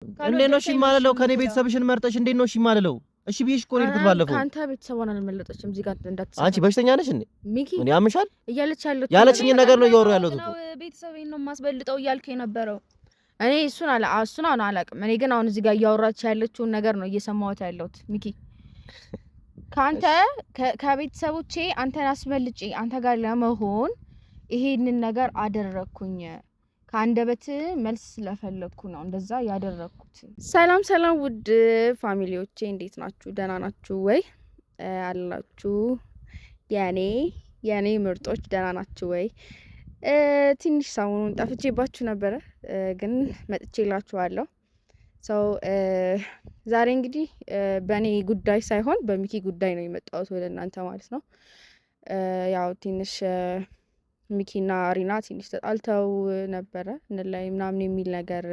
እንዴት ነው እሺ የማልለው? ከኔ ቤተሰብሽን መርጠሽ እንዴት ነው እሺ የማልለው? እሺ ቢሽ እኮ ነው የሄድኩት ባለፈው። ካንተ ቤተሰቧን አልመለጠችም። እዚህ ጋር እንዳትሰማ። አንቺ በሽተኛ ነሽ እንዴ? ሚኪ እኔ ያምሻል ያለችኝ ነገር ነው እያወራሁ ያለሁት እኮ። ቤተሰቤን ነው የማስበልጠው እያልክ የነበረው። እኔ እሱን አላውቅም። እኔ ግን አሁን እዚህ ጋር እያወራች ያለችውን ነገር ነው እየሰማሁት ያለሁት። ሚኪ ካንተ ከቤተሰቦቼ አንተን አስበልጬ አንተ ጋር ለመሆን ይሄንን ነገር አደረኩኝ። ከአንደበት መልስ ስለፈለኩ ነው እንደዛ ያደረኩት። ሰላም ሰላም፣ ውድ ፋሚሊዎቼ እንዴት ናችሁ? ደህና ናችሁ ወይ? አላችሁ የኔ ምርጦች ደህና ናችሁ ወይ? ትንሽ ሰሞኑን ጠፍቼባችሁ ነበረ፣ ግን መጥቼላችኋለሁ። ሰው ዛሬ እንግዲህ በእኔ ጉዳይ ሳይሆን በሚኪ ጉዳይ ነው የመጣሁት ወደ እናንተ ማለት ነው። ያው ትንሽ ሚኪና ሪና ትንሽ ተጣልተው ነበረ እንላይ ምናምን የሚል ነገር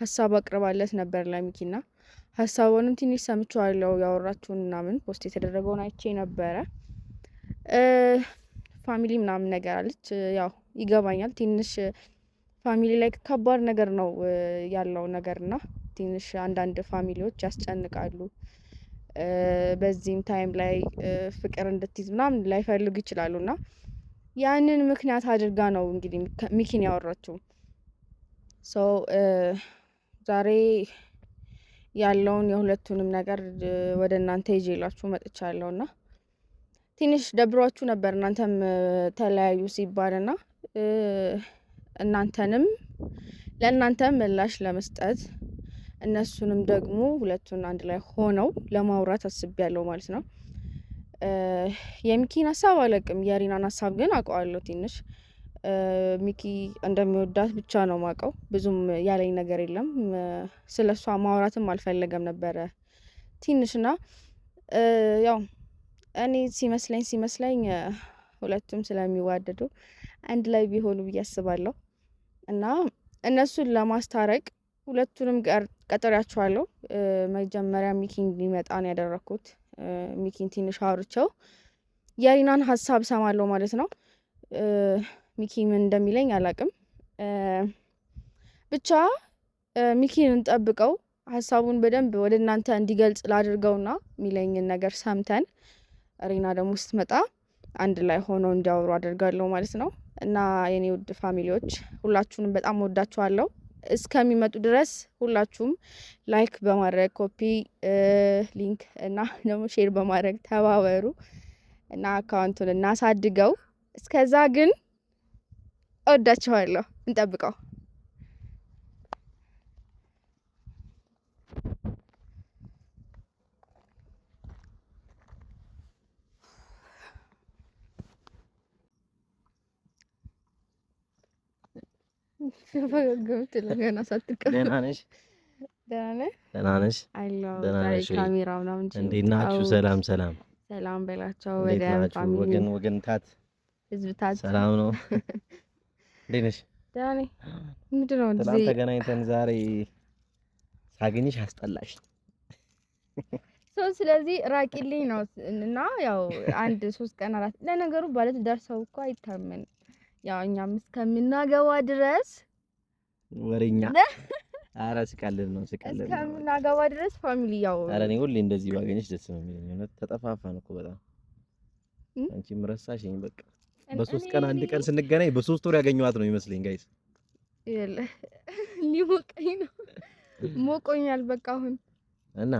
ሀሳብ አቅርባለት ነበር ለሚኪና። ሀሳቡንም ትንሽ ሰምቼዋለሁ። ያወራችሁን ምናምን ፖስት የተደረገውን አይቼ ነበረ። ፋሚሊ ምናምን ነገር አለች። ያው ይገባኛል። ትንሽ ፋሚሊ ላይ ከባድ ነገር ነው ያለው ነገርና ትንሽ አንዳንድ ፋሚሊዎች ያስጨንቃሉ። በዚህም ታይም ላይ ፍቅር እንድትይዝ ምናምን ላይፈልጉ ይችላሉና ያንን ምክንያት አድርጋ ነው እንግዲህ ሚኪን ያወራችው። ዛሬ ያለውን የሁለቱንም ነገር ወደ እናንተ ይዤላችሁ መጥቻለሁና ትንሽ ደብሯችሁ ነበር እናንተም ተለያዩ ሲባልና ለእናንተም ምላሽ ለመስጠት እነሱንም ደግሞ ሁለቱን አንድ ላይ ሆነው ለማውራት አስቤያለሁ ማለት ነው። የሚኪን ሀሳብ አለቅም፣ የሪናን ሀሳብ ግን አውቀዋለሁ። ትንሽ ሚኪ እንደሚወዳት ብቻ ነው ማውቀው። ብዙም ያለኝ ነገር የለም። ስለሷ ማውራትም አልፈለገም ነበረ ትንሽና ያው እኔ ሲመስለኝ ሁለቱም ስለሚዋደዱ አንድ ላይ ቢሆኑ ብዬ አስባለሁ። እና እነሱን ለማስታረቅ ሁለቱንም ቀጠሪያቸዋለሁ። መጀመሪያ ሚኪ እንዲመጣ ነው ያደረኩት። ሚኪን ትንሽ አውርቼው የሪናን ሀሳብ ሰማለሁ ማለት ነው። ሚኪ ምን እንደሚለኝ አላቅም። ብቻ ሚኪን እንጠብቀው፣ ሀሳቡን በደንብ ወደ እናንተ እንዲገልጽ ላድርገውና የሚለኝን ነገር ሰምተን ሪና ደግሞ ስትመጣ አንድ ላይ ሆነው እንዲያወሩ አድርጋለሁ ማለት ነው። እና የኔ ውድ ፋሚሊዎች ሁላችሁንም በጣም ወዳችኋለሁ። እስከሚመጡ ድረስ ሁላችሁም ላይክ በማድረግ ኮፒ ሊንክ እና ደግሞ ሼር በማድረግ ተባበሩ እና አካውንቱን እናሳድገው። እስከዛ ግን እወዳችኋለሁ። እንጠብቀው። ገና ሳትቀር ደህና ነሽ? ደህና ነሽ? ካሜራ ምናምን እንዴት ናችሁ? ሰላም በላቸው። ወደ ፋሚሊ ወገንታት ህዝብታት ሰላም ነው። እንዴት ነሽ? ደህና ነኝ። ምንድን ነው ትናንት ተገናኝተን ዛሬ ሳገኝሽ አስጠላሽ። ስለዚህ ራቂልኝ ነው እና ያው 1-3 ቀን 4 ለነገሩ ባለትዳር ሰው እኮ አይታመን። ያው እኛም እስከምናገባ ድረስ ወሬኛ ኧረ ስቀልድ ነው እስከምናገባ ድረስ ፋሚሊ ያው ኧረ እኔ ሁሌ እንደዚህ ባገኘሽ ደስ ነው የሚለኝ። እውነት ተጠፋፋን እኮ በጣም አንቺም ረሳሽኝ። በቃ በ3 ቀን 1 ቀን ስንገናኝ በ3 ወር ያገኘኋት ነው ይመስለኝ ጋይስ። ይለ ሊሞቀኝ ነው ሞቆኛል በቃ አሁን። እና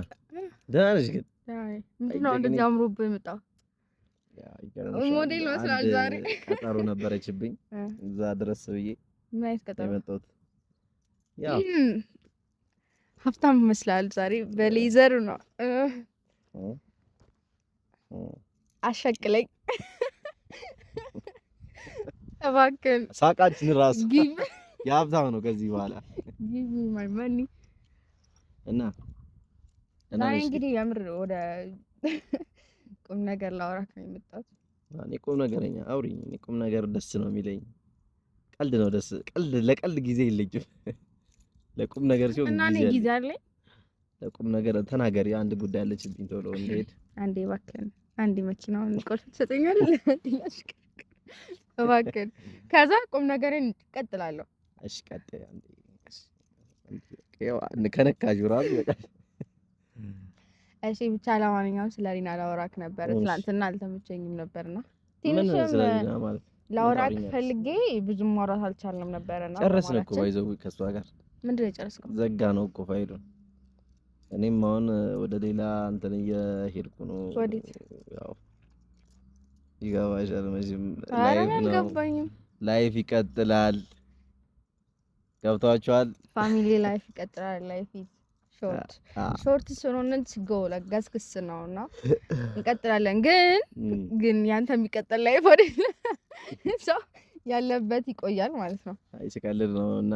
ደህና ነሽ ግን? ምንድን ነው እንደዚህ አምሮብህ የመጣው? ሞዴል መስላል። ዛሬ ቀጠሮ ነበረችብኝ እዛ ድረስ ብዬ ምን አይነት ቀጠሮ የመጣሁት? ያው ሀብታም ይመስላል ዛሬ በሌዘር ነው። አሸቅለኝ እባክህ። ሳቃችን ራሱ የሀብታም ነው ከዚህ በኋላ ጊቭ ማይ ማኒ። እና እንግዲህ የምር ወደ ቁም ነገር ላወራክ ነው የመጣሁት። እኔ ቁም ነገረኛ አውሪኝ። እኔ ቁም ነገር ደስ ነው የሚለኝ። ቀልድ ነው ደስ ለቀልድ ጊዜ የለኝም። ለቁም ነገር ሲሆን እና እኔ ጊዜ አለኝ። ለቁም ነገር ተናገሪ። አንድ ጉዳይ አለችብኝ ቶሎ እንሄድ። አንዴ እባክህን፣ አንዴ መኪናውን ቁልፍ ትሰጠኛለህ? እባክህን። ከዛ ቁም ነገርን እቀጥላለሁ። እሺ ቀጥይ። አንዴ ያው ከነካጁ ራሱ በቃ እሺ ብቻ ለማንኛውም ስለ ሪና ላወራክ ነበር። ትናንትና አልተመቸኝም ነበርና ትንሽም ስለ ሪና ማለት ላወራክ ፈልጌ ብዙም ማውራት አልቻልንም ነበርና ጨረስን እኮ ባይዘው ከሷ ጋር ምንድን ነው የጨረስከው? ዘጋ ነው እኮ ፋይሉን። እኔም አሁን ወደ ሌላ እንትን እየሄድኩ ነው። ወዴት? ያው ይገባሻል መቼም ላይፍ ይቀጥላል። ገብቷችኋል? ፋሚሊ ላይፍ ይቀጥላል። ላይፍ ሾርት ስለሆነ ጎ ለጋስክስ ነውና እንቀጥላለን። ግን ያንተ የሚቀጥል ላይፍ ወዴት ሰው ያለበት ይቆያል ማለት ነው። አይስቀልድ ነው እና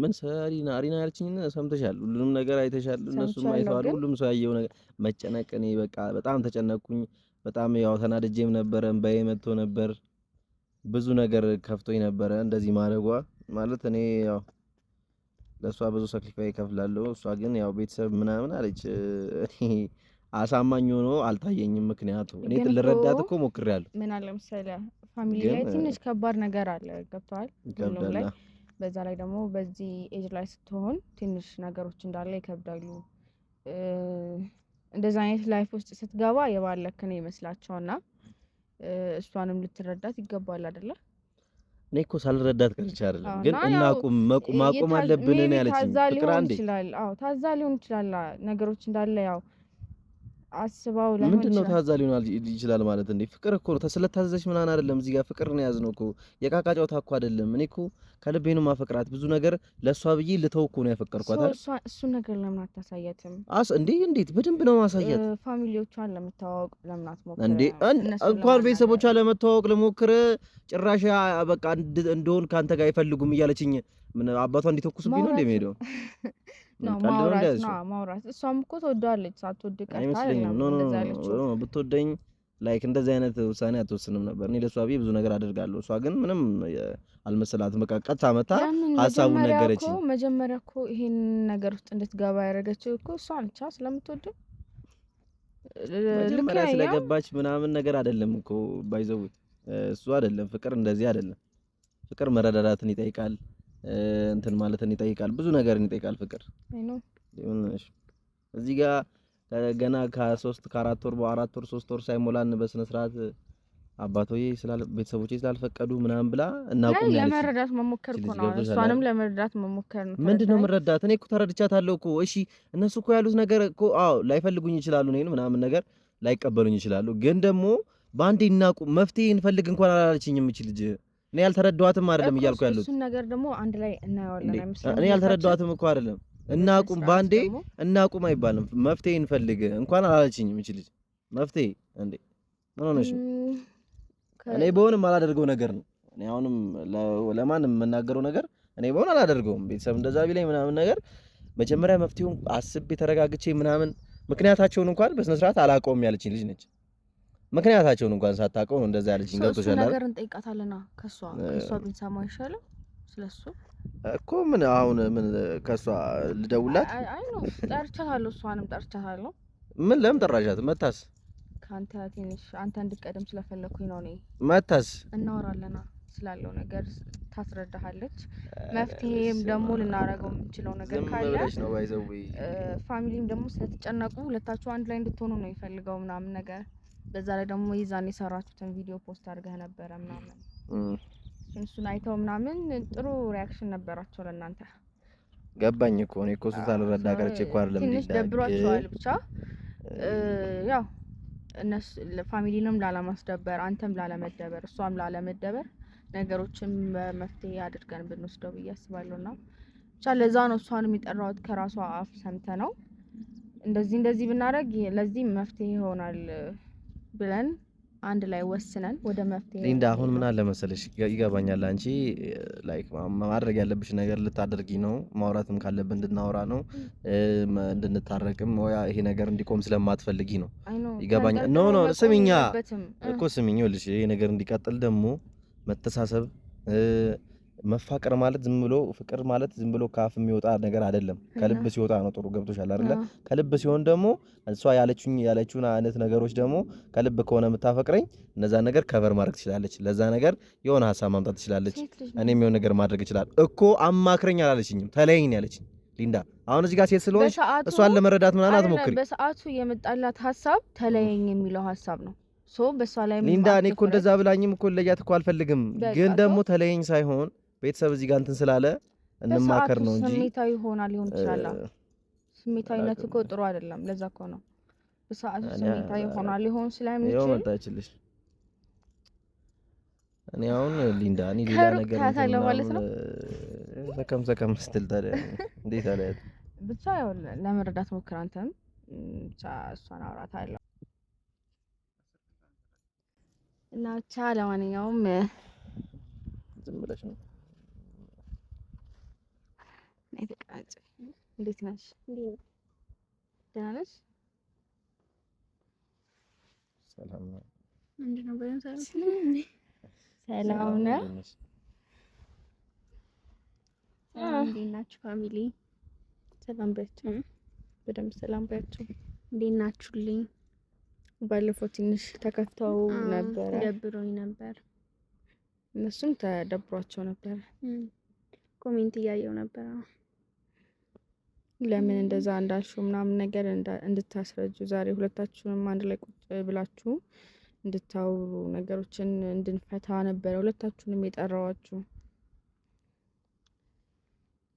ምን ሪና ያልችኝ ሰምተሻል? ሁሉንም ነገር አይተሻል። እነሱም አይተዋል። ሁሉም ሰው ያየው ነገር መጨነቅ። እኔ በቃ በጣም ተጨነቅኩኝ። በጣም ያው ተናድጄም ነበረ። እንባዬ መጥቶ ነበር። ብዙ ነገር ከፍቶኝ ነበረ እንደዚህ ማድረጓ ማለት እኔ ያው ለሷ ብዙ ሳክሪፋይ ይከፍላለሁ። እሷ ግን ያው ቤተሰብ ምናምን አለች። እኔ አሳማኝ ሆኖ አልታየኝም። ምክንያቱ እኔ ልረዳት እኮ ሞክሬያለሁ። ምን አለ መሰለህ ፋሚሊ ላይ ትንሽ ከባድ ነገር አለ። ገብቷል? ሁሉም ላይ በዛ ላይ ደግሞ በዚህ ኤጅ ላይ ስትሆን ትንሽ ነገሮች እንዳለ ይከብዳሉ። እንደዛ አይነት ላይፍ ውስጥ ስትገባ የባለክ ነው ይመስላቸውና እሷንም ልትረዳት ይገባል አይደለ? እኔ እኮ ሳልረዳት ቀርቼ አይደለም፣ ግን እናቁም ማቆም አለብን ነው ያለችኝ። ፍቅር አንዴ ታዛ ሊሆን ይችላል ነገሮች እንዳለ ያው አስባው ለምን ምንድነው ታዛ ሊሆን ይችላል ማለት እንዴ? ፍቅር እኮ ነው። ስለታዘዘች ምናምን አይደለም። እዚህ ጋር ፍቅር ነው ያዝነው እኮ የቃቃ ጨዋታ እኮ አይደለም። እኔ እኮ ከልቤ ነው ማፈቅራት። ብዙ ነገር ለሷ ብዬ ልተው እኮ ነው ያፈቀርኳት አይደል? እሱ ነገር ለምን አታሳያትም? እንዴት በደንብ ነው ማሳያት። ፋሚሊዎቿን ለመተዋወቅ ለምን አትሞክር እንዴ? እንኳን ቤተሰቦቿን ለመተዋወቅ ልሞክር ጭራሽ በቃ እንደሆን ካንተ ጋር አይፈልጉም እያለችኝ ምን አባቷ እንዲተኩስብኝ ነው እንደሚሄደው ነው ማውራት። እሷም እኮ ትወዳለች። ሳትወድ ቀርታ አይደለም እንደዛ ያለችው። ብትወደኝ ላይክ እንደዚህ አይነት ውሳኔ አትወስንም ነበር። እኔ ለሷ ብዬ ብዙ ነገር አደርጋለሁ። እሷ ግን ምንም አልመሰላትም። በቃ ቀጥታ መታ ሀሳቡን ነገረችኝ። መጀመሪያ እኮ ይሄን ነገር ውስጥ እንድትገባ ያደረገችው እኮ እሷ ነች። ስለምትወደው መጀመሪያ ስለገባች ምናምን ነገር አይደለም እኮ ባይዘው እሱ አይደለም ፍቅር እንደዚህ አይደለም። ፍቅር መረዳዳትን ይጠይቃል። እንትን ማለትን ይጠይቃል። ብዙ ነገርን ይጠይቃል ፍቅር። እዚህ ጋር ገና ከ3 ከ4 ወር በ4 ወር 3 ወር ሳይሞላን በስነ ስርዓት አባቶዬ ቤተሰቦቼ ስላልፈቀዱ ምናምን ብላ እናቁም ያለች ለመረዳት መሞከር እኮ ነው። እሷንም ለመረዳት መሞከር ነው። ምንድነው መረዳት? እኔ እኮ ተረድቻታለሁ እኮ። እሺ እነሱ እኮ ያሉት ነገር እኮ ላይፈልጉኝ ይችላሉ፣ እኔን ምናምን ነገር ላይቀበሉኝ ይችላሉ። ግን ደግሞ በአንዴ እናቁም መፍትሄ እንፈልግ እንኳን አላለችኝም እቺ ልጅ። እኔ ያልተረዳኋትም አይደለም እያልኩ ያሉት እሱን ነገር ደግሞ አንድ ላይ እናየዋለን አይመስልም? እኔ ያልተረዳኋትም እኮ አይደለም። እናቁም ባንዴ እናቁም አይባልም። መፍትሄ እንፈልግ እንኳን አላለችኝም እቺ ልጅ። መፍትሄ እንዴ ምን ሆነሽ ነው? እኔ በሆንም አላደርገው ነገር ነው። እኔ አሁንም ለማንም የምናገረው ነገር እኔ በሆን አላደርገውም። ቤተሰብ እንደዛ ቢለኝ ምናምን ነገር መጀመሪያ መፍትሄውን አስቤ ተረጋግቼ ምናምን ምክንያታቸውን እንኳን በስነ ስርዓት አላውቀውም ያለችኝ ልጅ ነች። ምክንያታቸውን እንኳን ሳታውቀው ነው እንደዛ ያለችኝ። ገብቶሻል አይደል? ነገር እንጠይቃታለና ከሷ ብንሰማ ይሻላል። ስለሱ እኮ ምን አሁን ምን ከሷ ልደውላት? አይ ነው ጠርቻታለሁ። እሷንም ጠርቻታለሁ። ምን ለምን ጠራሻት? መታስ ካንተ ትንሽ አንተ እንድትቀደም ስለፈለኩኝ ነው። እኔ መታስ እናወራለና ስላለው ነገር ታስረዳሃለች። መፍትሄም ደግሞ ልናረገው የምንችለው ነገር ካለ ነው ባይዘው ፋሚሊም ደግሞ ስለተጨነቁ ሁለታችሁ አንድ ላይ እንድትሆኑ ነው ይፈልገው ምናምን ነገር። በዛ ላይ ደግሞ ይዛን የሰራችሁትን ቪዲዮ ፖስት አድርገህ ነበረ ምናምን እሱን አይተው ምናምን ጥሩ ሪያክሽን ነበራቸው ለእናንተ። ገባኝ እኮ እኔ እኮ እሱ ሳልረዳ ቀርቼ እኮ አይደለም። ትንሽ ደብሯቸዋል ብቻ ያው እነሱ ፋሚሊንም ላለማስደበር አንተም ላለመደበር እሷም ላለመደበር ነገሮችን በመፍትሄ አድርገን ብንወስደው ብዬ አስባለሁና ብቻ ለዛ ነው እሷንም የጠራሁት ከራሷ አፍ ሰምተ ነው እንደዚህ ብናደርግ ለዚህ መፍትሄ ይሆናል ብለን አንድ ላይ ወስነን ወደ መፍትሄ ሊንዳ አሁን ምን አለ መሰለሽ ይገባኛል። አንቺ ላይክ ማድረግ ያለብሽ ነገር ልታደርጊ ነው። ማውራትም ካለብን እንድናወራ ነው፣ እንድንታረቅም ወይ ይሄ ነገር እንዲቆም ስለማትፈልጊ ነው። ይገባኛል። ኖ ስሚኛ እኮ ስሚኝ፣ ይኸውልሽ ይሄ ነገር እንዲቀጥል ደግሞ መተሳሰብ መፋቀር ማለት ዝም ብሎ ፍቅር ማለት ዝም ብሎ ካፍ የሚወጣ ነገር አይደለም። ከልብ ሲወጣ ነው ጥሩ። ገብቶሻል አይደለ? ከልብ ሲሆን ደግሞ እሷ ያለችውን አይነት ነገሮች ደግሞ ከልብ ከሆነ የምታፈቅረኝ እነዛ ነገር ከቨር ማድረግ ትችላለች። ለዛ ነገር የሆነ ሀሳብ ማምጣት ትችላለች። እኔም የሆነ ነገር ማድረግ ይችላል እኮ። አማክረኝ አላለችኝም፣ ተለይኝ ያለችኝ ሊንዳ አሁን እዚህ ጋር ሴት ስለሆንሽ እሷን ለመረዳት ምናምን አትሞክሪ። በሰዓቱ የመጣላት ሀሳብ ተለየኝ የሚለው ሀሳብ ነው። ሶ በሷ ላይ ሊንዳ እኔ እኮ እንደዛ ብላኝም እኮ ለያት እኮ አልፈልግም፣ ግን ደግሞ ተለየኝ ሳይሆን ቤተሰብ እዚህ ጋር እንትን ስላለ እንማከር ነው እንጂ ስሜታዊ ሊሆን ይችላል። ስሜታዊነት እኮ ጥሩ አይደለም። ለዛ እኮ ነው በሰዓቱ ስሜታዊ ሊሆን ስለሚችል መጣችልሽ። እኔ አሁን ሊንዳ እኔ ሌላ ነገር ማለት ነው ሰከም ስትል ታዲያ እንዴት አለያት? ብቻ ያው ለመረዳት ሞክር አንተም ብቻ እሷን አውራታለሁ እና ብቻ ለማንኛውም ዝም ብለሽ ነው ተቃጭ። እንዴት ነሽ? ደህና ነሽ? ሰላም ነው። ምንድነው በደንብ ሰላም ነው። እንዴት ናችሁ ፋሚሊ? ሰላም በያቸው፣ በደንብ ሰላም በያቸው። እንዴት ናችሁልኝ? ባለፈው ትንሽ ተከፍተው ነበር፣ ደብሮኝ ነበር። እነሱም ተደብሯቸው ነበር። ኮሜንት እያየው ነበር። ለምን እንደዛ እንዳልሽው ምናምን ነገር እንድታስረጁ ዛሬ ሁለታችሁንም አንድ ላይ ቁጭ ብላችሁ እንድታወሩ ነገሮችን እንድንፈታ ነበር ሁለታችሁንም የጠራዋችሁ።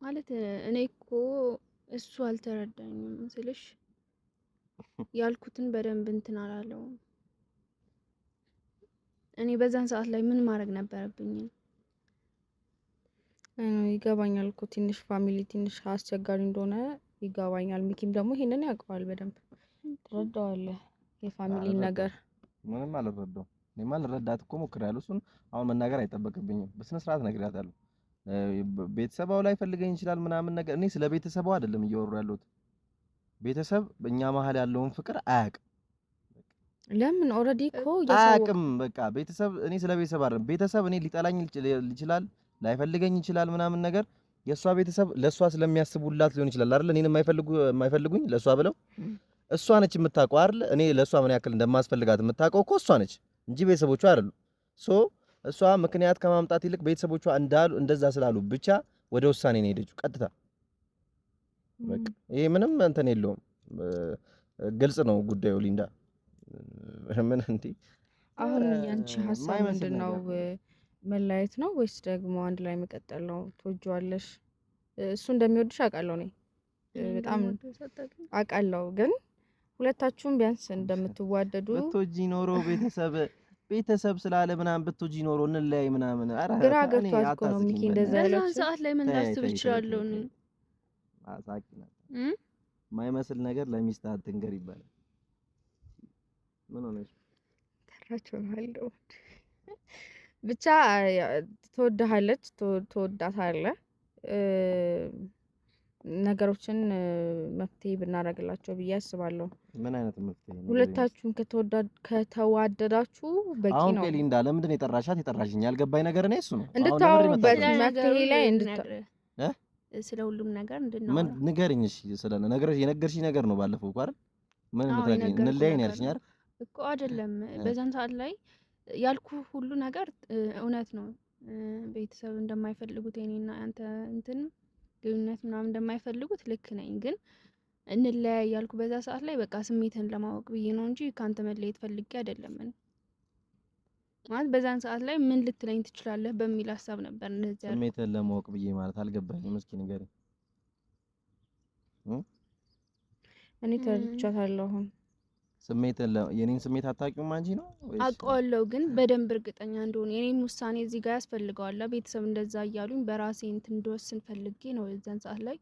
ማለት እኔ እኮ እሱ አልተረዳኝም ስልሽ ያልኩትን በደንብ እንትን አላለውም። እኔ በዛን ሰዓት ላይ ምን ማድረግ ነበረብኝ? ይገባኛል እኮ ትንሽ ፋሚሊ ትንሽ አስቸጋሪ እንደሆነ ይገባኛል። ሚኪም ደግሞ ይሄንን ያውቀዋል በደንብ ትረዳዋለህ። የፋሚሊ ነገር ምንም አልረዳው። እኔማ ልረዳት እኮ ሞክሬያለሁ። እሱን አሁን መናገር አይጠበቅብኝም። በስነ ስርዓት ነግሬያታለሁ። ቤተሰባው ላይ ፈልገኝ ይችላል ምናምን ነገር። እኔ ስለ ቤተሰባው አይደለም እያወሩ ያለሁት። ቤተሰብ በእኛ መሀል ያለውን ፍቅር አያውቅም። ለምን ኦልሬዲ እኮ አያውቅም። በቃ ቤተሰብ እኔ ስለ ቤተሰብ አይደለም። ቤተሰብ እኔ ሊጠላኝ ይችላል፣ ላይፈልገኝ ይችላል ምናምን ነገር። የሷ ቤተሰብ ለሷ ስለሚያስቡላት ሊሆን ይችላል አይደል? እኔን የማይፈልጉኝ ለሷ ብለው እሷ ነች የምታውቀው አይደል? እኔ ለሷ ምን ያክል እንደማስፈልጋት የምታውቀው እኮ እሷ ነች እንጂ ቤተሰቦቿ አይደሉም። ሶ እሷ ምክንያት ከማምጣት ይልቅ ቤተሰቦቿ እንደዛ ስላሉ ብቻ ወደ ውሳኔ ነው ሄደችው ቀጥታ። በቃ ይሄ ምንም እንትን የለውም፣ ግልጽ ነው ጉዳዩ። ሊንዳ ምን እንዴ አሁን ያንቺ ሀሳብ ምንድነው? መለያየት ነው ወይስ ደግሞ አንድ ላይ መቀጠል ነው? ትወጂዋለሽ? እሱ እንደሚወድሽ አውቃለሁ፣ እኔ በጣም አውቃለሁ። ግን ሁለታችሁም ቢያንስ እንደምትዋደዱ ብትወጂ ኖሮ ቤተሰብ ስላለ ምናምን ብትወጂ ኖሮ እንለያይ ምናምን። አረ ግራ ገብቷት እኮ ነው ሚኪ እንደዛ ያለው። በዛን ሰዓት ላይ ምን ላስብ እችላለሁ? አሳቂና ማይመስል ነገር ለሚስት አትንገር ይባላል። ምን ሆነሽ? ተራቸዋለሁ ብቻ ትወድሃለች፣ ትወዳታለህ። ነገሮችን መፍትሄ ብናደርግላቸው ብዬ አስባለሁ። ምን አይነት መፍትሄ? ሁለታችሁም ከተዋደዳችሁ በቂ ነው። አሁን ሊንዳ ለምንድን ነው የጠራሻት? የጠራሽኝ ያልገባኝ ነገር ነው እሱ ነው። እንድታወሩበት መፍትሄ ላይ ስለ ሁሉም ነገር እንድናወራ ምን ንገሪኝ። እሺ ስለ የነገርሽኝ ነገር ነው ባለፈው እኮ አይደል? ምን ምትነግሪኝ? እንለያይ ነው ያልሽኝ አይደል? እኮ አይደለም በዛን ሰዓት ላይ ያልኩ ሁሉ ነገር እውነት ነው። ቤተሰብ እንደማይፈልጉት የኔና አንተ እንትን ግንኙነት ምናምን እንደማይፈልጉት ልክ ነኝ። ግን እንለያይ ያልኩ በዛ ሰዓት ላይ በቃ ስሜትን ለማወቅ ብዬ ነው እንጂ ካንተ መለየት ፈልጌ አይደለም። ማለት በዛን ሰዓት ላይ ምን ልትለኝ ትችላለህ በሚል ሀሳብ ነበር እንደዚህ ያልኩት። ስሜትን ለማወቅ ብዬ ማለት አልገባኝም። እስኪ ንገሪኝ። እኔ ተረድቻታለሁ። አሁን የኔን ስሜት አታውቂውም አንቺ ነው ወይስ? አውቀዋለሁ፣ ግን በደንብ እርግጠኛ እንደሆነ የኔን ውሳኔ እዚህ ጋር ያስፈልገዋል። ቤተሰብ እንደዛ እያሉኝ በራሴ እንትን እንደወስን ፈልጌ ነው የዛን ሰዓት ላይ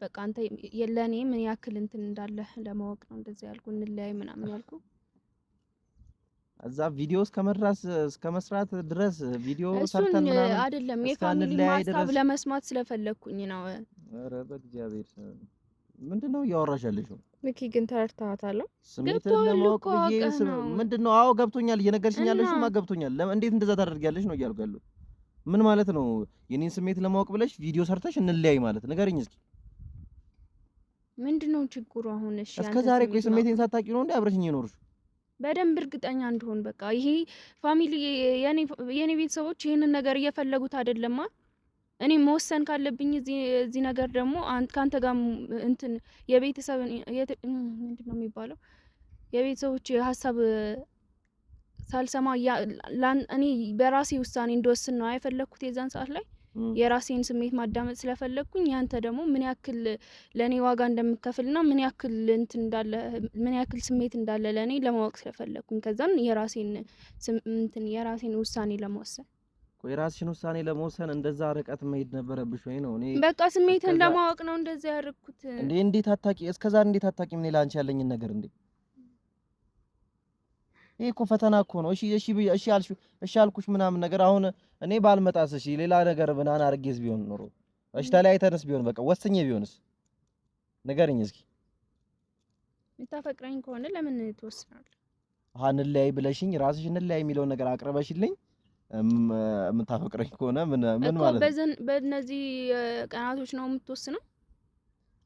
በቃ አንተ ለኔ ምን ያክል እንትን እንዳለ ለማወቅ ነው እንደዛ ያልኩ። እንለያይ ምናምን ያልኩ እዛ ቪዲዮ እስከ መስራት ድረስ ቪዲዮ ሰርተን ምናምን አይደለም የፋሚሊ ሀሳብ ለመስማት ስለፈለኩኝ ነው። ኧረ በእግዚአብሔር ምንድነው እያወራሽ ያለሽው? ሚኪ ግን ተረድተሃታል? ስሜትን ለማወቅ ብዬ ምንድነው? አዎ ገብቶኛል። እየነገርሽኝ ያለሽው ገብቶኛል። እንዴት እንደዛ ታደርጊያለሽ ነው እያልኩ ያለሁት። ምን ማለት ነው? የኔን ስሜት ለማወቅ ብለሽ ቪዲዮ ሰርተሽ እንለያይ ማለት ንገረኝ እስኪ። ምንድነው ችግሩ አሁን? እሺ እስከ ዛሬ ቆይ ስሜቴን ሳታውቂ ነው እንዴ አብረሽኝ የኖርሽ? በደንብ እርግጠኛ እንደሆን በቃ ይሄ ፋሚሊ የኔ ቤተሰቦች ይሄንን ነገር እየፈለጉት አይደለማ። እኔ መወሰን ካለብኝ እዚህ ነገር ደግሞ ካንተ ጋር እንትን የቤተሰብ ምንድነው የሚባለው የቤተሰቦች ሀሳብ ሳልሰማ እኔ በራሴ ውሳኔ እንደወስን ነው አይፈለኩት የዛን ሰዓት ላይ የራሴን ስሜት ማዳመጥ ስለፈለኩኝ ያንተ ደግሞ ምን ያክል ለኔ ዋጋ እንደምከፍልና ምን ያክል እንትን እንዳለ ምን ያክል ስሜት እንዳለ ለኔ ለማወቅ ስለፈለኩኝ ከዛን የራሴን ውሳኔ ለመወሰን የራስሽን ውሳኔ ለመወሰን እንደዛ ርቀት መሄድ ነበረብሽ ወይ ነው? እኔ በቃ ስሜትን ለማወቅ ነው እንደዛ ያደረኩት። እንዴት አታቂ እስከዛሬ እንዴት አታቂም? እኔ ላንቺ ያለኝን ነገር እንዴ ይሄ እኮ ፈተና እኮ ነው። እሺ አልኩሽ ምናምን ነገር አሁን እኔ ባልመጣስ እሺ ሌላ ነገር ምናምን አድርጌስ ቢሆን ኖሮ እሺ ተለያይተንስ ቢሆን በቃ ወስኜ ቢሆንስ ንገረኝ እስኪ። የምታፈቅረኝ ከሆነ ለምን ትወስናለህ? እንለያይ ብለሽኝ ራስሽ እንለያይ የሚለውን ነገር አቅርበሽልኝ የምታፈቅረኝ ከሆነ ምን ማለት ነው? በእነዚህ ቀናቶች ነው የምትወስነው?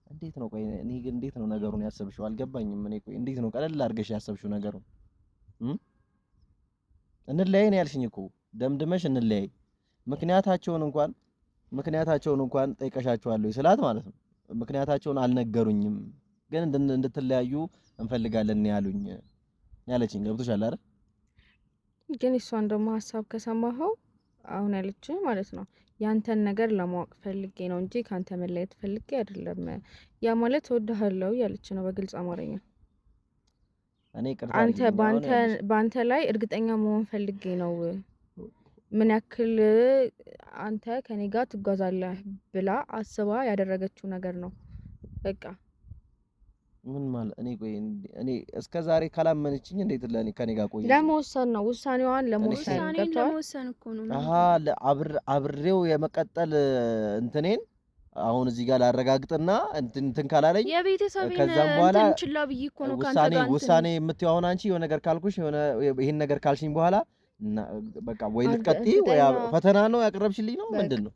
እንዴት ነው ቆይ እኔ ግን እንዴት ነው ነገሩን ያሰብሽው? አልገባኝም። እኔ ቆይ እንዴት ነው ቀለል አድርገሽ ያሰብሽው ነገሩን? እንለያይ ነው ያልሽኝ እኮ ደምድመሽ እንለያይ። ምክንያታቸውን እንኳን ጠይቀሻቸዋለሁ ስላት ማለት ነው ምክንያታቸውን አልነገሩኝም፣ ግን እንድትለያዩ እንፈልጋለን ያሉኝ ያለችኝ። ገብቶሻል አይደል? ግን እሷን ደግሞ ሀሳብ ከሰማኸው አሁን ያለችኝ ማለት ነው ያንተን ነገር ለማወቅ ፈልጌ ነው እንጂ ካንተ መለየት ፈልጌ አይደለም። ያ ማለት እወድሃለሁ ያለች ነው በግልጽ አማርኛ። አንተ ባንተ ላይ እርግጠኛ መሆን ፈልጌ ነው ምን ያክል አንተ ከኔ ጋር ትጓዛለህ ብላ አስባ ያደረገችው ነገር ነው። በቃ ምን ማለት እኔ እስከዛሬ ካላመነችኝ እንዴት ለኔ ከኔ ጋር ቆይ ለመወሰን ነው ውሳኔዋን ለመወሰን እኮ ነው። አብሬው የመቀጠል እንትኔን አሁን እዚህ ጋር ላረጋግጥና እንትን ካላለኝ ከዛም በኋላ እንችላ ብዬ እኮ ነው ካንተ ጋር ውሳኔ የምትይው አሁን አንቺ የሆነ ነገር ካልኩሽ የሆነ ይሄን ነገር ካልሽኝ በኋላ በቃ ወይ ልትቀጥይ ወይ ፈተና ነው ያቀረብሽልኝ ነው ምንድነው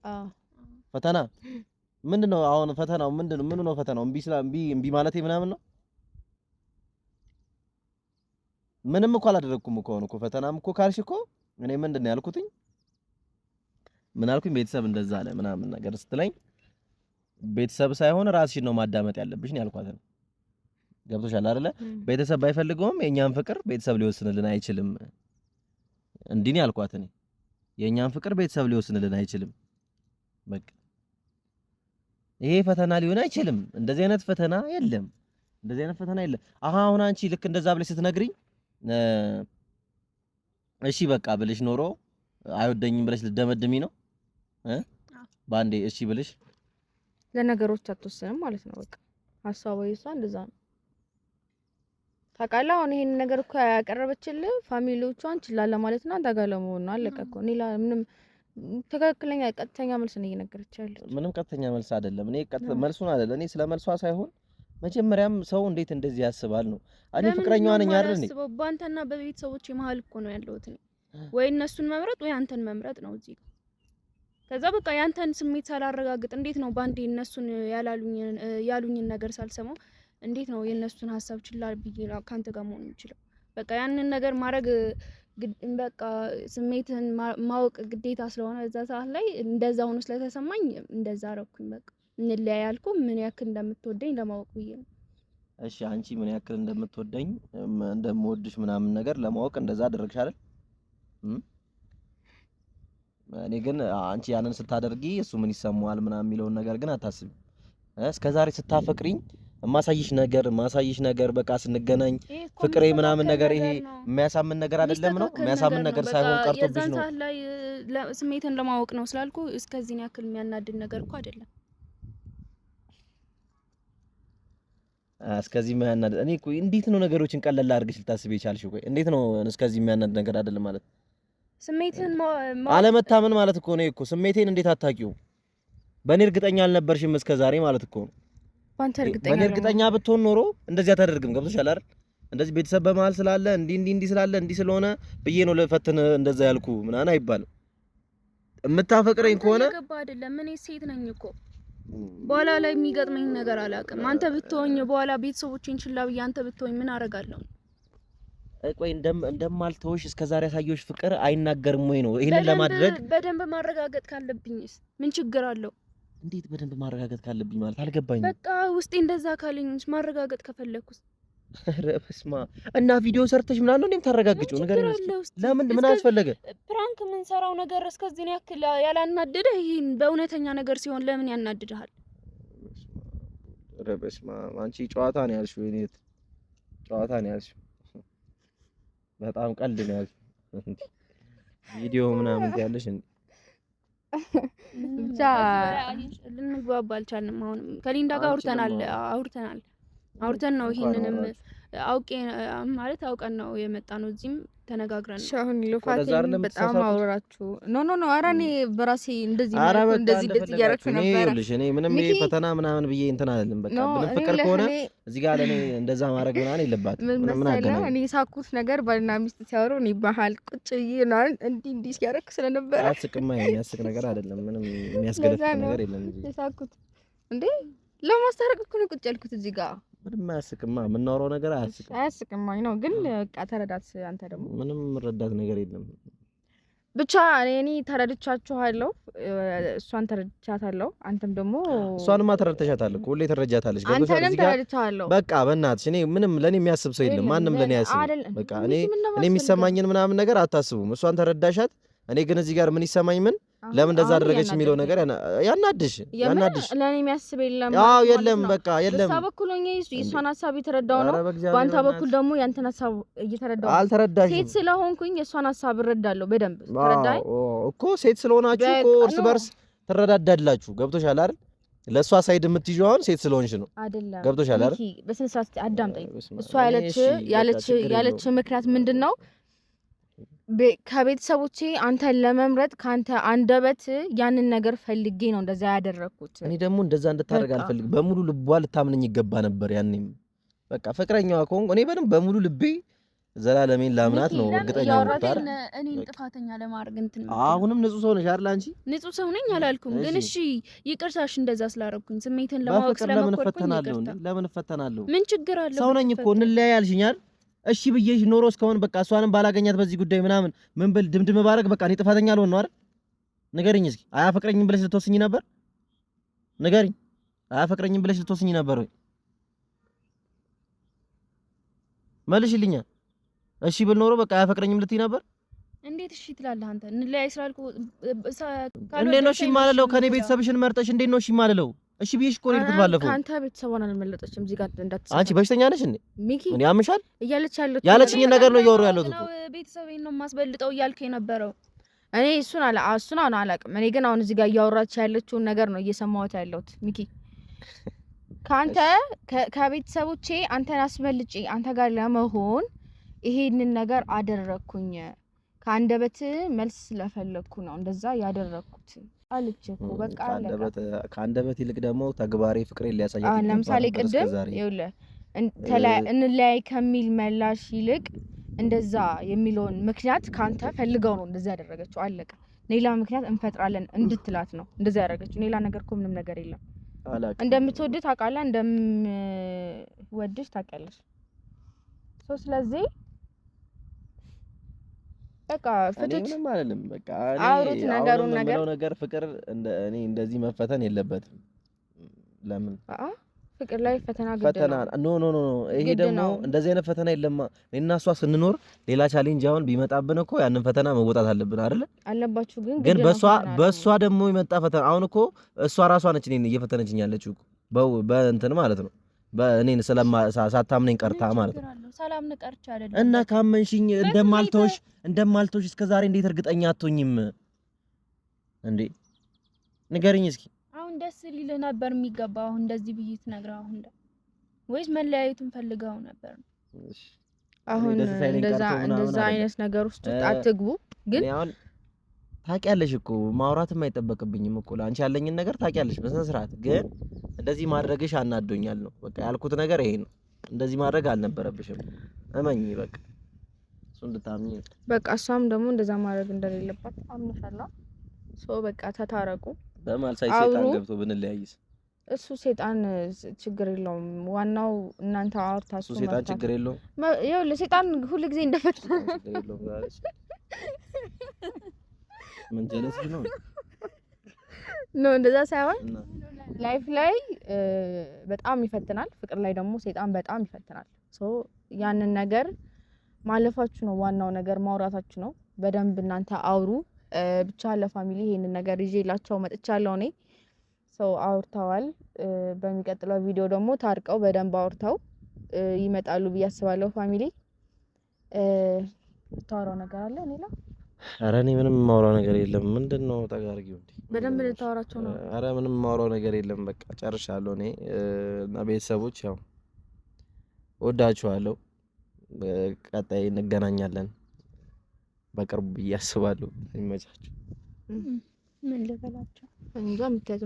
ፈተና ምንድነው? አሁን ፈተናው ምንድነው? ምን ነው ፈተናው? እምቢ ማለቴ ምናምን ነው? ምንም እኮ አላደረኩም እኮ ፈተናም እኮ ካልሽ እኮ እኔ ምንድነው ያልኩትኝ? ምን አልኩኝ? ቤተሰብ እንደዛ አለ ምናምን ነገር ስትለኝ ቤተሰብ ሳይሆን ራስሽን ነው ማዳመጥ ያለብሽ ነው ያልኳት። ገብቶሻል አይደለ? ቤተሰብ ባይፈልገውም የኛን ፍቅር ቤተሰብ ሊወስንልን አይችልም። እንዲህ ነው ያልኳት እኔ። የኛን ፍቅር ቤተሰብ ሊወስንልን አይችልም። በቃ ይሄ ፈተና ሊሆን አይችልም። እንደዚህ አይነት ፈተና የለም። አሁን አንቺ ልክ እንደዛ ብለሽ ስትነግሪኝ እሺ በቃ ብለሽ ኖሮ አይወደኝም ብለሽ ልደመድሚ ነው ባንዴ እሺ ብለሽ ለነገሮች አትወስንም ማለት ነው። በቃ ሀሳቧ እሷ እንደዛ ነው። ታውቃለህ አሁን ይሄን ነገር እኮ ያቀረበችልህ ፋሚሊዎቿን ችላ ለማለት ነው። አንተ ጋር ለመሆን ነው። አለቀ እኮ እኔ ምንም ትክክለኛ ቀጥተኛ መልስ ነው እየነገረች ያለች። ምንም ቀጥተኛ መልስ አይደለም። እኔ መልሱን አይደለም እኔ ስለ መልሷ ሳይሆን መጀመሪያም ሰው እንዴት እንደዚህ ያስባል ነው። እኔ ፍቅረኛዋ ነኝ አይደል? እኔ በአንተና በቤተሰቦች መሀል እኮ ነው ያለሁት እኔ። ወይ እነሱን መምረጥ ወይ አንተን መምረጥ ነው እዚህ ጋር። ከዛ በቃ ያንተን ስሜት ሳላረጋግጥ እንዴት ነው ባንዴ እነሱን ያሉኝን ነገር ሳልሰማው እንዴት ነው የእነሱን ሀሳብ ችላ ብዬ ካንተ ጋር መሆን የምችለው? በቃ ያንን ነገር ማድረግ በቃ ስሜትን ማወቅ ግዴታ ስለሆነ እዛ ሰዓት ላይ እንደዛ ሆኖ ስለተሰማኝ እንደዛ አረኩኝ። በቃ እንለያይ ያልኩ ምን ያክል እንደምትወደኝ ለማወቅ ብዬ ነው። እሺ አንቺ ምን ያክል እንደምትወደኝ እንደምወድሽ ምናምን ነገር ለማወቅ እንደዛ አደረግሽ አይደል? እኔ ግን አንቺ ያንን ስታደርጊ እሱ ምን ይሰማዋል ምናምን የሚለውን ነገር ግን አታስቢ። እስከዛሬ ስታፈቅሪኝ ማሳይሽ ነገር በቃ ስንገናኝ ፍቅሬ ምናምን ነገር ይሄ የሚያሳምን ነገር አይደለም ነው የሚያሳምን ነገር ሳይሆን ቀርቶብሽ ነው። የዛን ሰዓት ላይ ስሜትን ለማወቅ ነው ስላልኩ እስከዚህ ያክል የሚያናድድ ነገር እኮ አይደለም። እስከዚህ የሚያናድድ እኔ እኮ እንዴት ነው ነገሮችን ቀለል አድርገሽ ልታስቢ የቻልሽው? ቆይ እንዴት ነው እስከዚህ የሚያናድድ ነገር አይደለም ማለት? ስሜትን አለመታመን ማለት እኮ ነው እኮ ስሜቴን እንዴት አታውቂው? በእኔ እርግጠኛ አልነበርሽም እስከዛሬ ማለት እኮ ነው። በእኔ እርግጠኛ ብትሆን ኖሮ እንደዚህ አታደርግም። ገብቶሻል አይደል? እንደዚህ ቤተሰብ በመሀል ስላለ እንዲህ ስላለ እንዲህ ስለሆነ ብዬ ነው ለፈትን እንደዛ ያልኩ ምናምን አይባልም። የምታፈቅረኝ ከሆነ ገባ አይደለም። እኔ ሴት ነኝ እኮ በኋላ ላይ የሚገጥመኝ ነገር አላውቅም። አንተ ብትሆኝ በኋላ ቤተሰቦቼን ችላ ብዬ አንተ ብትሆኝ ምን አደርጋለሁ? ቆይ እንደማልተውሽ እስከዛሬ ያሳየሁሽ ፍቅር አይናገርም ወይ ነው? ይሄንን ለማድረግ በደንብ ማረጋገጥ ካለብኝስ ምን ችግር አለው? እንዴት በደንብ ማረጋገጥ ካለብኝ ማለት አልገባኝም። በቃ ውስጤ እንደዛ ካለኝስ ማረጋገጥ ከፈለኩስ? ኧረ በስመ አብ። እና ቪዲዮ ሰርተሽ ምናምን ነው እንደም ታረጋግጪው ነገር ለምን ምን አስፈለገ? ፕራንክ ምን ሰራው ነገር እስከዚህ ያክል ያላናደደ ይሄን በእውነተኛ ነገር ሲሆን ለምን ያናድድሃል? ኧረ በስመ አብ። አንቺ ጨዋታ ነው ያልሽው፣ እኔት ጨዋታ ነው ያልሽው። በጣም ቀልድ ነው ያልሽው። ቪዲዮ ምናምን ያለሽ እንዴ? ብቻ ልንግባባ አልቻልንም። አሁንም ከሊንዳ ጋር አውርተን ነው ይሄንንም አውቄ ማለት አውቀን ነው የመጣ ነው። እዚህም ተነጋግረን ነው። አሁን ልፋቴን በጣም አውራችሁ ኖ ኧረ እኔ በራሴ እንደዚህ እያደረኩ ነበር። ይኸውልሽ እኔ ምንም ፈተና ምናምን ብዬ እንትን አይደለም። በቃ ምንም ፍቅር ከሆነ እዚህ ጋር ለኔ እንደዛ ማድረግ ምናምን የለባትም። ምን አገናኝ? እኔ ሳኩት ነገር ባልና ሚስት ሲያወሩ እኔ ባህል ቁጭ ብዬ ምናምን እንዲህ ሲያደርግ ስለነበረ አስቅማ የሚያስቅ ነገር አይደለም። ምንም የሚያስገድፍ ነገር የለም። እዚህ ሳኩት እንዴ ለማስታረቅ እኮ ነው ቁጭ ያልኩት እዚህ ጋር። ምንም አያስቅማ። የምናወራው ነገር አያስቅማ ነው። ግን በቃ ተረዳት። አንተ ደግሞ ምንም ረዳት ነገር የለም። ብቻ እኔ ተረድቻችኋለሁ፣ እሷን ተረድቻታለሁ። አንተም ደግሞ እሷንማ ተረድተሻታል እኮ ሁሌ ተረድቻታለሽ። አንተንም ተረድቻለሁ። በቃ በእናትሽ እኔ ምንም ለኔ የሚያስብ ሰው የለም። ማንም ለኔ አያስብ። በቃ እኔ የሚሰማኝን ምናምን ነገር አታስቡም። እሷን ተረዳሻት። እኔ ግን እዚህ ጋር ምን ይሰማኝ ምን ለምን እንደዛ አደረገች የሚለው ነገር ያናድሽ ለኔ የሚያስብ የለም። አዎ የለም፣ በቃ የለም። በሷ በኩል ሆኜ የሷን ሐሳብ እየተረዳው ነው፣ በአንተ በኩል ደግሞ ያንተን ሐሳብ እየተረዳው ነው። አልተረዳሽም። ሴት ስለሆንኩኝ የሷን ሐሳብ እረዳለሁ በደንብ። ተረዳኝ እኮ ሴት ስለሆናችሁ እኮ እርስ በርስ ትረዳዳላችሁ። ገብቶሻል አይደል? ለሷ ሳይድ የምትይዥው አሁን ሴት ስለሆንሽ ነው። አይደለም? ገብቶሻል አይደል? በስነ ስርዓት አዳምጠኝ። እሷ ያለች ምክንያት ምንድነው? ከቤተሰቦቼ አንተን ለመምረጥ ካንተ አንደበት ያንን ነገር ፈልጌ ነው እንደዛ ያደረኩት። እኔ ደግሞ እንደዛ እንድታደርግ አልፈልግም። በሙሉ ልቧ ልታምነኝ ይገባ ነበር። ያኔም በቃ ፍቅረኛዋ ከሆንኩ እኔ በሙሉ ልቤ ዘላለሜን ላምናት ነው እርግጠኛ ነኝ። እኔን ጥፋተኛ ለማድረግ እንትን አሁንም ንጹህ ሰው ነሽ አይደል? አንቺ ንጹህ ሰው ነኝ አላልኩም፣ ግን እሺ ይቅርታሽ እንደዛ ስላደረኩኝ ስሜትን ለማወቅ ስለመኮርኩኝ ለምን እፈተናለሁ? ምን ችግር አለው? ሰው ነኝ እኮ እንለያይ አልሽኛል። እሺ ብዬሽ ኖሮ እስካሁን በቃ እሷንም ባላገኛት በዚህ ጉዳይ ምናምን ምን ብል ድምድም ባረግ በቃ እኔ ጥፋተኛ አልሆን ነው አይደል? ንገሪኝ እስኪ አያፈቅረኝም ብለሽ ልትወስኝ ነበር? ንገሪኝ፣ አያፈቅረኝም ብለሽ ልትወስኝ ነበር ወይ? መልሽልኛ። እሺ ብል ኖሮ በቃ አያፈቅረኝም ልትይ ነበር? እንዴት እሺ ትላለህ አንተ? እንለያይ ስላልኩ እንዴት ነው እሺ የማልለው? ከኔ ቤተሰብሽን መርጠሽ እንዴት ነው እሺ የማልለው? እሺ ብዬሽ እኮ ነው የሄድኩት ባለፈው። አንተ ቤተሰቧን አልመለጠችም። እዚህ ጋር እንዳትሰማ። አንቺ በሽተኛ ነሽ እንዴ? ሚኪ እኔ ያምሻል ያለችኝ ነገር ነው እያወራሁ ያለሁት እኮ። ቤተሰቤን ነው የማስበልጠው እያልክ የነበረው። እኔ እሱን አሁን አላውቅም። እኔ ግን አሁን እዚህ ጋር እያወራች ያለችውን ነገር ነው እየሰማሁት ያለሁት። ሚኪ ከአንተ ከቤተሰቦቼ አንተን አስበልጬ አንተ ጋር ለመሆን ይሄንን ነገር አደረኩኝ። ከአንደበት መልስ ስለፈለኩ ነው እንደዛ ያደረኩት አለች እኮ። በቃ ከአንደበት ይልቅ ደግሞ ተግባሬ ፍቅሬን ሊያሳየኝ ይችላል። ለምሳሌ ቅድም ይኸውልህ እንለያይ ከሚል መላሽ ይልቅ እንደዛ የሚለውን ምክንያት ካንተ ፈልገው ነው እንደዛ ያደረገችው። አለቀ። ሌላ ምክንያት እንፈጥራለን እንድትላት ነው እንደዛ ያደረገችው። ሌላ ነገር እኮ ምንም ነገር የለም። እንደምትወድ ታውቃለህ፣ እንደምወድሽ ታውቂያለሽ። ስለዚህ በቃ ፍቱት። ምንም አይደለም። በቃ አውሩት ነገሩን ነገር ፍቅር እኔ እንደዚህ መፈተን የለበትም። ለምን ፍቅር ላይ ፈተና ግድ ነው። ኖ ይሄ ደግሞ እንደዚህ አይነት ፈተና የለማ። እኔና እሷ ስንኖር ሌላ ቻሌንጅ አሁን ቢመጣብን እኮ ያንን ፈተና መወጣት አለብን አይደል? አለባችሁ። ግን በእሷ ደግሞ የመጣ ፈተና አሁን እኮ እሷ ራሷ ነች እኔን እየፈተነችኝ ያለችው እኮ በእንትን ማለት ነው። በእኔን ሳታምነኝ ቀርታ ማለት ነው። ሰላም ነቀርቻ አይደለም። እና ካመንሽኝ እንደማልተውሽ እስከዛሬ እንዴት እርግጠኛ አትሆኝም እንዴ? ንገሪኝ እስኪ። አሁን ደስ ሊልህ ነበር የሚገባው አሁን እንደዚህ ብዬ ትነግረው አሁን ወይስ መለያየቱን ፈልገው ነበር? አሁን እንደዛ አይነት ነገር ውስጥ አትግቡ። ግን አሁን ታውቂያለሽ እኮ ማውራትም አይጠበቅብኝም እኮ ለአንቺ ያለኝን ነገር ታውቂያለሽ በስነ ስርዓት። ግን እንደዚህ ማድረግሽ አናዶኛል ነው በቃ ያልኩት ነገር ይሄ ነው። እንደዚህ ማድረግ አልነበረብሽም። እመኚ በቃ እሱ እንድታምኚ በቃ። እሷም ደግሞ እንደዛ ማድረግ እንደሌለባት አምነሻለሁ። በቃ ተታረቁ። በማል ሳይሰጣን ገብቶ ብንለያይስ እሱ ሴጣን ችግር የለውም። ዋናው እናንተ እሱ አውርታችሁ ሴጣን መፍታት። ችግር የለውም ያው ለሴጣን ሁሉ ጊዜ እንደፈታ ችግር የለውም ጋርሽ ምን ጀለስ ነው ነው እንደዛ ሳይሆን እና ላይፍ ላይ በጣም ይፈትናል። ፍቅር ላይ ደግሞ ሴጣን በጣም ይፈትናል። ሶ ያንን ነገር ማለፋችሁ ነው ዋናው ነገር፣ ማውራታችሁ ነው። በደንብ እናንተ አውሩ። ብቻ ለፋሚሊ ይሄንን ነገር ይዤላቸው መጥቻለሁ እኔ። ሰው አውርተዋል። በሚቀጥለው ቪዲዮ ደግሞ ታርቀው በደንብ አውርተው ይመጣሉ ብዬ አስባለሁ። ፋሚሊ ልታወራው ነገር አለ ሌላ? ኧረ እኔ ምንም የማወራው ነገር የለም። ምንድነው ተጋርጊው እንዴ? በደንብ ልታወራቸው ነው? ኧረ ምንም የማወራው ነገር የለም። በቃ ጨርሻለሁ እኔ እና ቤተሰቦች ያው ወዳችኋለሁ። ቀጣይ እንገናኛለን በቅርቡ ብዬ አስባለሁ። ይመቻችሁ። ምን ልበላቸው እንጃ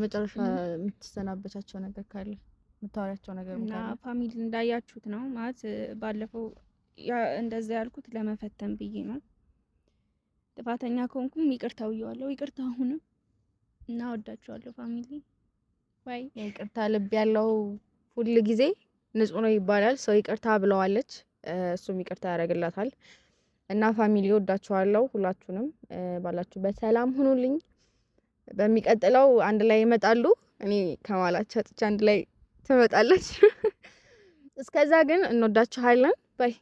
መጨረሻ የምትሰናበቻቸው ነገር ካለ የምታወሪያቸው ነገር እና ካለ። ፋሚሊ እንዳያችሁት ነው ማለት ባለፈው እንደዛ ያልኩት ለመፈተን ብዬ ነው። ጥፋተኛ ከሆንኩም ይቅርታ ብየዋለሁ። ይቅርታ አሁንም እና ወዳችኋለሁ ፋሚሊ። ባይ። ይቅርታ ልብ ያለው ሁል ጊዜ ንጹህ ነው ይባላል። ሰው ይቅርታ ብለዋለች፣ እሱም ይቅርታ ያደርግላታል። እና ፋሚሊ ወዳችኋለሁ ሁላችሁንም። ባላችሁበት ሰላም ሁኑልኝ። በሚቀጥለው አንድ ላይ ይመጣሉ። እኔ ከማላቸው ጥቻ አንድ ላይ ትመጣለች። እስከዛ ግን እንወዳችኋለን። ባይ